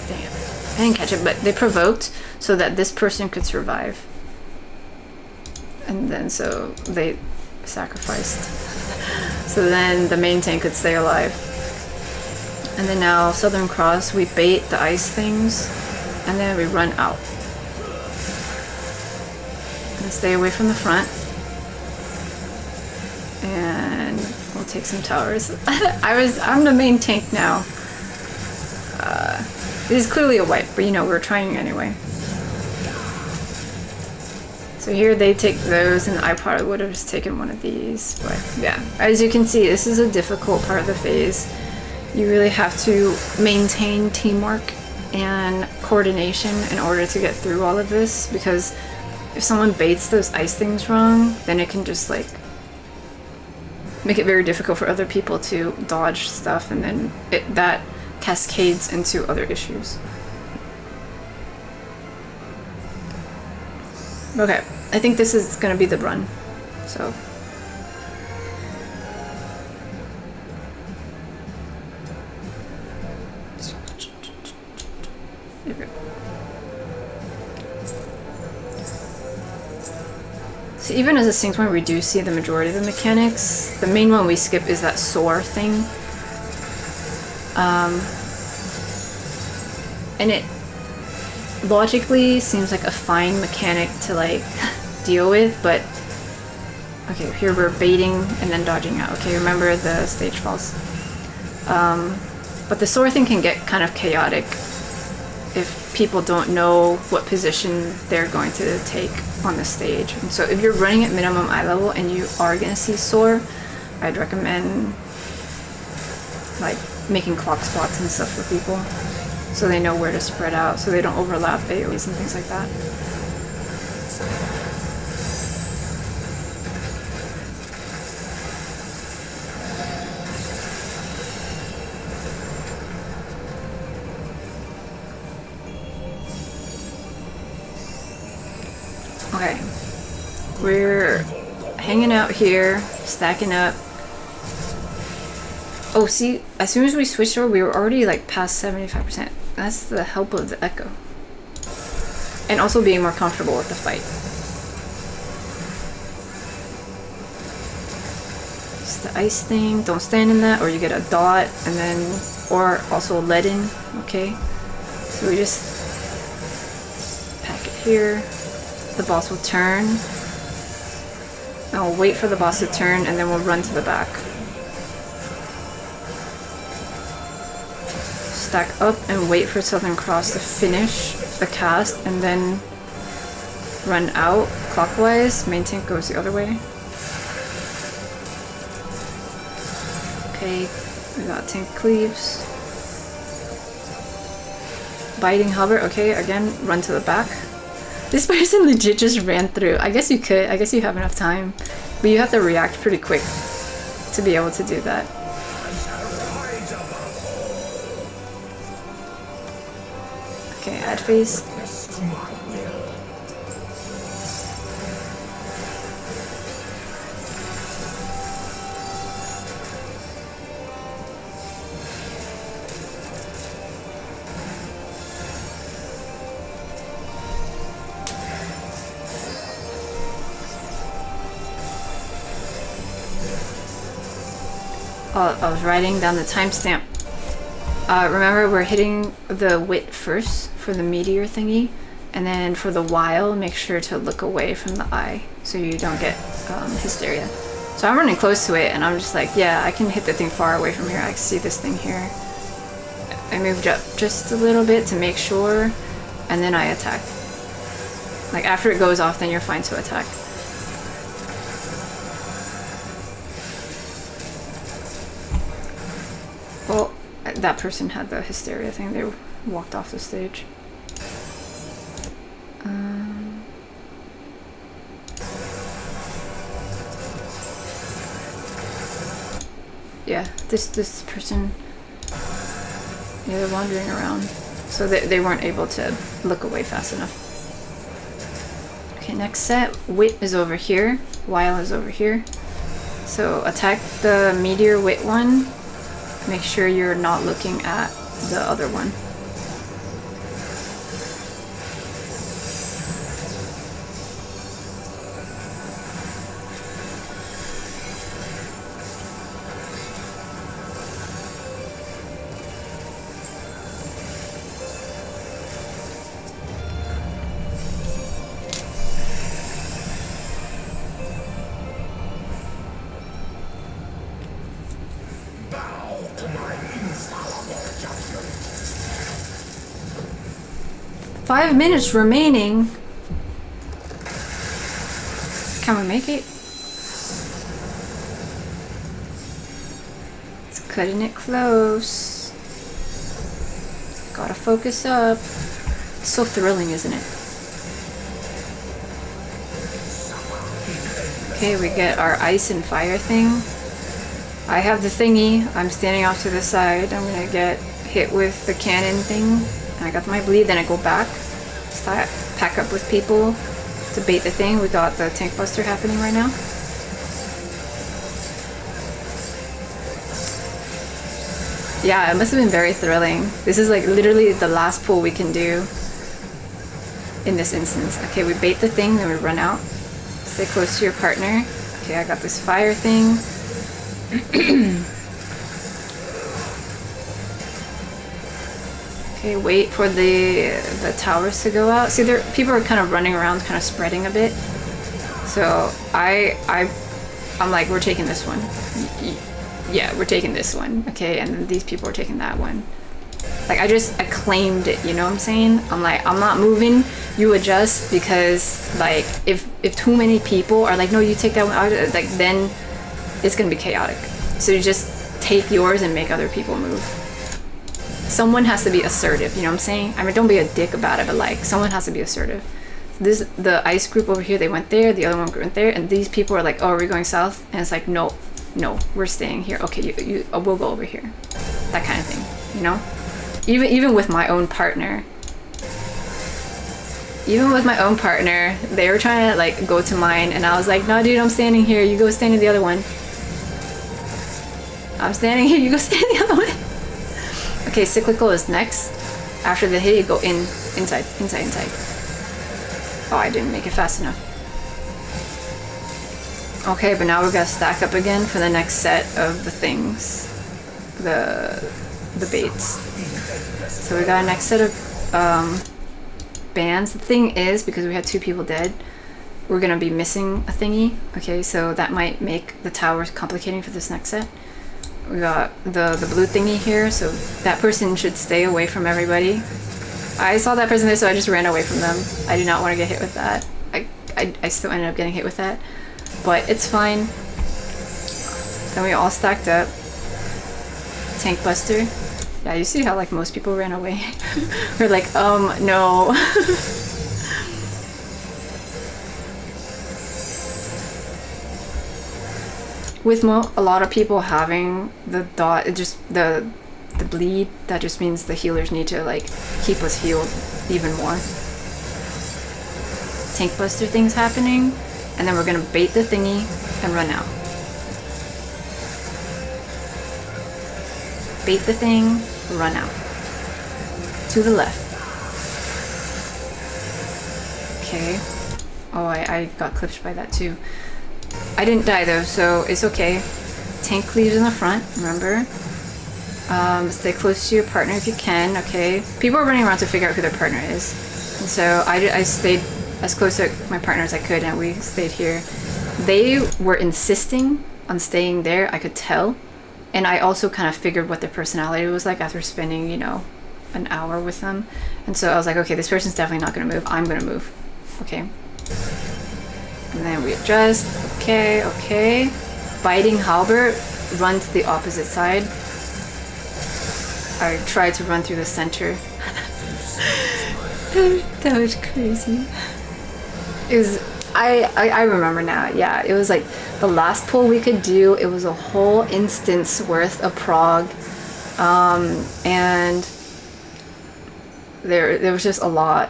Damn. I didn't catch it, but they provoked so that this person could survive. And then so they sacrificed. So then the main tank could stay alive. And then now Southern Cross, we bait the ice things, and then we run out. And stay away from the front. And we'll take some towers. I'm the main tank now. This is clearly a wipe, but you know, we're trying anyway. So here they take those, and I probably would have just taken one of these. But yeah, as you can see, this is a difficult part of the phase. You really have to maintain teamwork and coordination in order to get through all of this, because if someone baits those ice things wrong, then it can just like make it very difficult for other people to dodge stuff, and then that cascades into other issues. Okay, I think this is gonna be the run, so. So even as a sync one, we do see the majority of the mechanics. The main one we skip is that soar thing. And it logically seems like a fine mechanic to like deal with, but okay, here we're baiting and then dodging out. Okay, remember the stage falls. But the soar thing can get kind of chaotic if people don't know what position they're going to take on the stage. And so if you're running at minimum eye level and you are going to see soar, I'd recommend like making clock spots and stuff for people so they know where to spread out, so they don't overlap AoEs and things like that. Okay, we're hanging out here, stacking up. Oh, see, as soon as we switched over, we were already like past 75%. That's the help of the echo. And also being more comfortable with the fight. It's the ice thing, don't stand in that, or you get a dot, and then, or also leaden, okay? So we just pack it here. The boss will turn. And we'll wait for the boss to turn, and then we'll run to the back. stack up and wait for Southern Cross to finish the cast and then run out clockwise. Main tank goes the other way. Okay, we got tank cleaves. Biting hover, okay, again, run to the back. This person legit just ran through. I guess you could, I guess you have enough time. But you have to react pretty quick to be able to do that. Okay, add phase. I was writing down the timestamp. Remember, we're hitting the wit first for the meteor thingy, and then for the while, make sure to look away from the eye so you don't get hysteria. So I'm running close to it, and I'm just like, yeah, I can hit the thing far away from here. I can see this thing here. I moved up just a little bit to make sure, and then I attack. Like, after it goes off, then you're fine to attack. Well, that person had the hysteria thing. They walked off the stage. Yeah, this person, yeah, they're wandering around. So they weren't able to look away fast enough. Okay, next set. Wit is over here. Wile is over here. So attack the meteor wit one. Make sure you're not looking at the other one. Bow to my infallible judgment. 5 minutes remaining. Can we make it? It's cutting it close. Gotta focus up. It's so thrilling, isn't it? Okay, we get our ice and fire thing. I have the thingy. I'm standing off to the side. I'm gonna get hit with the cannon thing. I got my bleed, then I go back. Start pack up with people to bait the thing. We got the tank buster happening right now. Yeah, it must have been very thrilling. This is like literally the last pull we can do in this instance. Okay, we bait the thing, then we run out. Stay close to your partner. Okay, I got this fire thing. Okay, wait for the towers to go out. See, people are kind of running around, kind of spreading a bit. So I'm like, we're taking this one. Yeah, we're taking this one. Okay, and then these people are taking that one. Like, I claimed it, you know what I'm saying? I'm like, I'm not moving, you adjust, because like if too many people are like, no, you take that one out, like then it's gonna be chaotic. So you just take yours and make other people move. Someone has to be assertive, you know what I'm saying? I mean, don't be a dick about it, but like, someone has to be assertive. The ice group over here, they went there, the other one went there, and these people are like, oh, are we going south? And it's like, no, we're staying here. Okay, we'll go over here. That kind of thing, you know? Even with my own partner. Even with my own partner, they were trying to like go to mine, and I was like, no, dude, I'm standing here. You go stand in the other one. I'm standing here. You go stand in the other one. Okay, cyclical is next. After the hit, you go inside. Oh, I didn't make it fast enough. Okay, but now we're gonna stack up again for the next set of the things, the baits. So we got a next set of bands. The thing is, because we had 2 people dead, we're gonna be missing a thingy. Okay, so that might make the towers complicating for this next set. we got the blue thingy here, so that person should stay away from everybody. I saw that person there, so I just ran away from them. I do not want to get hit with that. I still ended up getting hit with that, but it's fine. Then we all stacked up. Tank buster. Yeah, you see how like most people ran away? We're like, no. With a lot of people having the dot, it just the bleed, that just means the healers need to like keep us healed even more. Tank buster things happening, and then we're gonna bait the thingy and run out. Bait the thing, run out. To the left. Okay. Oh, I got clipped by that too. I didn't die though, so it's okay. Tank cleaves in the front, remember? Stay close to your partner if you can, okay? People are running around to figure out who their partner is. And so I stayed as close to my partner as I could, and we stayed here. They were insisting on staying there, I could tell. And I also kind of figured what their personality was like after spending, you know, an hour with them. And so I was like, okay, this person's definitely not gonna move. I'm gonna move, okay? And then we adjust, okay. Biting halberd, run to the opposite side. I tried to run through the center. That was crazy. It was, I remember now, yeah, it was like the last pull we could do, it was a whole instance worth of prog. And there was just a lot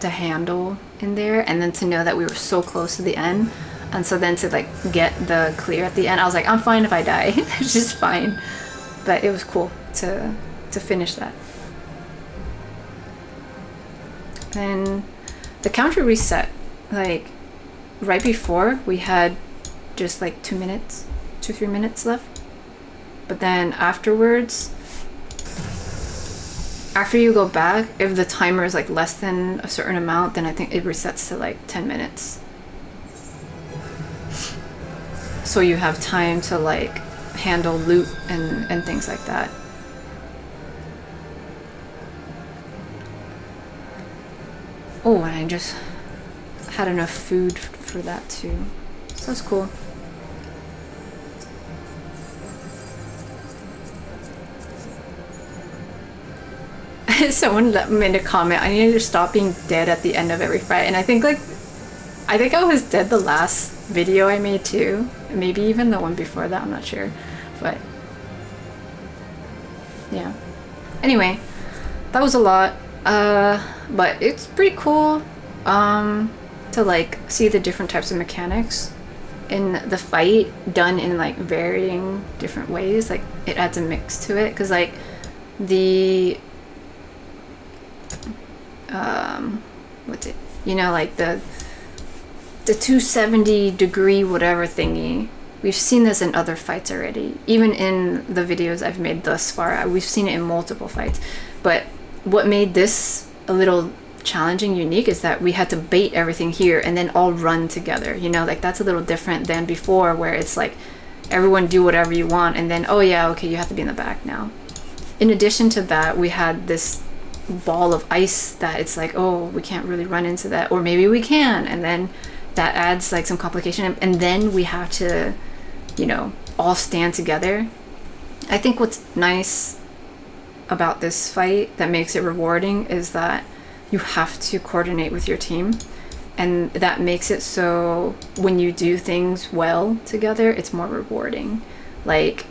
to handle in there, and then to know that we were so close to the end, and so then to like get the clear at the end, I was like, I'm fine if I die. It's just fine. But it was cool to finish that. Then the counter reset, like right before we had just like 2 minutes, 2-3 minutes left, but then afterwards, after you go back, if the timer is like less than a certain amount, then I think it resets to like 10 minutes. So you have time to like handle loot and things like that. Oh, and I just had enough food for that too. So that's cool. Someone made a comment, I need to stop being dead at the end of every fight, and I think I was dead the last video I made too. Maybe even the one before that, I'm not sure. But yeah. Anyway, that was a lot. But it's pretty cool to like see the different types of mechanics in the fight done in like varying different ways. Like it adds a mix to it, because like the what's it, you know, like the 270 degree whatever thingy, we've seen this in other fights already, even in the videos I've made thus far. We've seen it in multiple fights, but what made this a little challenging, unique, is that we had to bait everything here and then all run together, you know, like that's a little different than before, where it's like everyone do whatever you want and then, oh yeah, okay, you have to be in the back now. In addition to that, we had this ball of ice that it's like, oh, we can't really run into that, or maybe we can, and then that adds like some complication, and then we have to, you know, all stand together. I think what's nice about this fight that makes it rewarding is that you have to coordinate with your team, and that makes it so when you do things well together, it's more rewarding. Like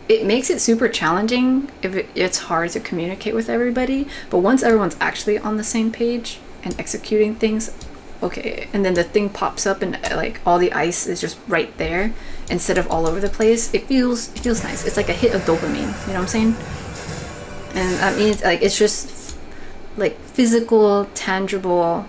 it makes it super challenging if it's hard to communicate with everybody, but once everyone's actually on the same page and executing things, okay, and then the thing pops up and like all the ice is just right there instead of all over the place, it feels nice. It's like a hit of dopamine, you know what I'm saying? And I mean, it's just like physical, tangible,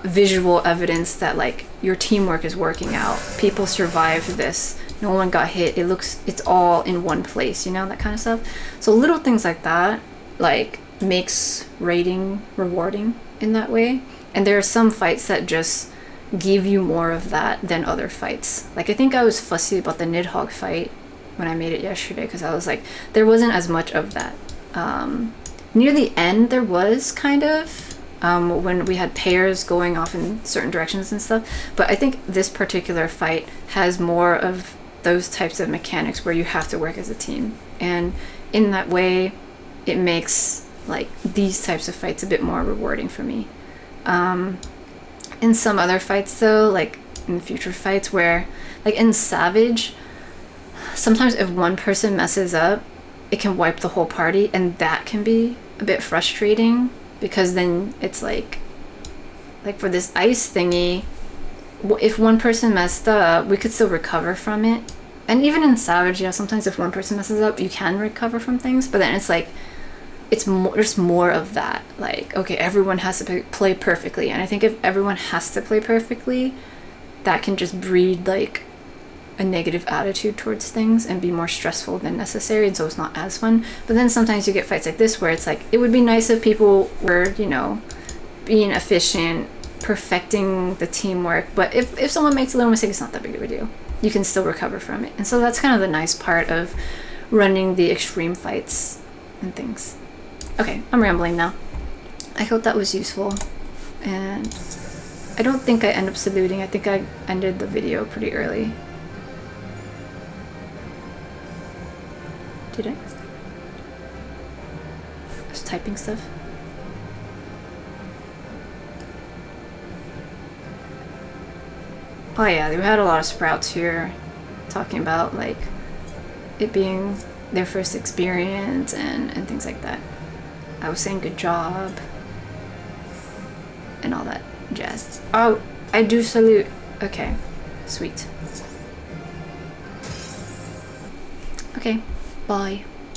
visual evidence that like your teamwork is working out. People survived this. No one got hit. It's all in one place, you know, that kind of stuff. So little things like that, like, makes raiding rewarding in that way. And there are some fights that just give you more of that than other fights. Like I think I was fussy about the Nidhogg fight when I made it yesterday, because I was like, there wasn't as much of that. Near the end there was kind of, when we had pairs going off in certain directions and stuff, but I think this particular fight has more of those types of mechanics where you have to work as a team, and in that way it makes like these types of fights a bit more rewarding for me. In some other fights though, like in future fights, where like in Savage, sometimes if one person messes up, it can wipe the whole party, and that can be a bit frustrating, because then it's like for this ice thingy, if one person messed up, we could still recover from it. And even in Savage, yeah, sometimes if one person messes up, you can recover from things, but then it's like, there's more of that, like, okay, everyone has to play perfectly, and I think if everyone has to play perfectly, that can just breed like a negative attitude towards things and be more stressful than necessary, and so it's not as fun. But then sometimes you get fights like this where it's like, it would be nice if people were, you know, being efficient, perfecting the teamwork, but if someone makes a little mistake, it's not that big of a deal. You can still recover from it. And so that's kind of the nice part of running the extreme fights and things. Okay, I'm rambling now. I hope that was useful, and I don't think I end up saluting. I think I ended the video pretty early. Did I? I was typing stuff. Oh yeah, we had a lot of sprouts here talking about like it being their first experience and things like that. I was saying good job and all that jazz. Oh, I do salute. Okay, sweet. Okay, bye.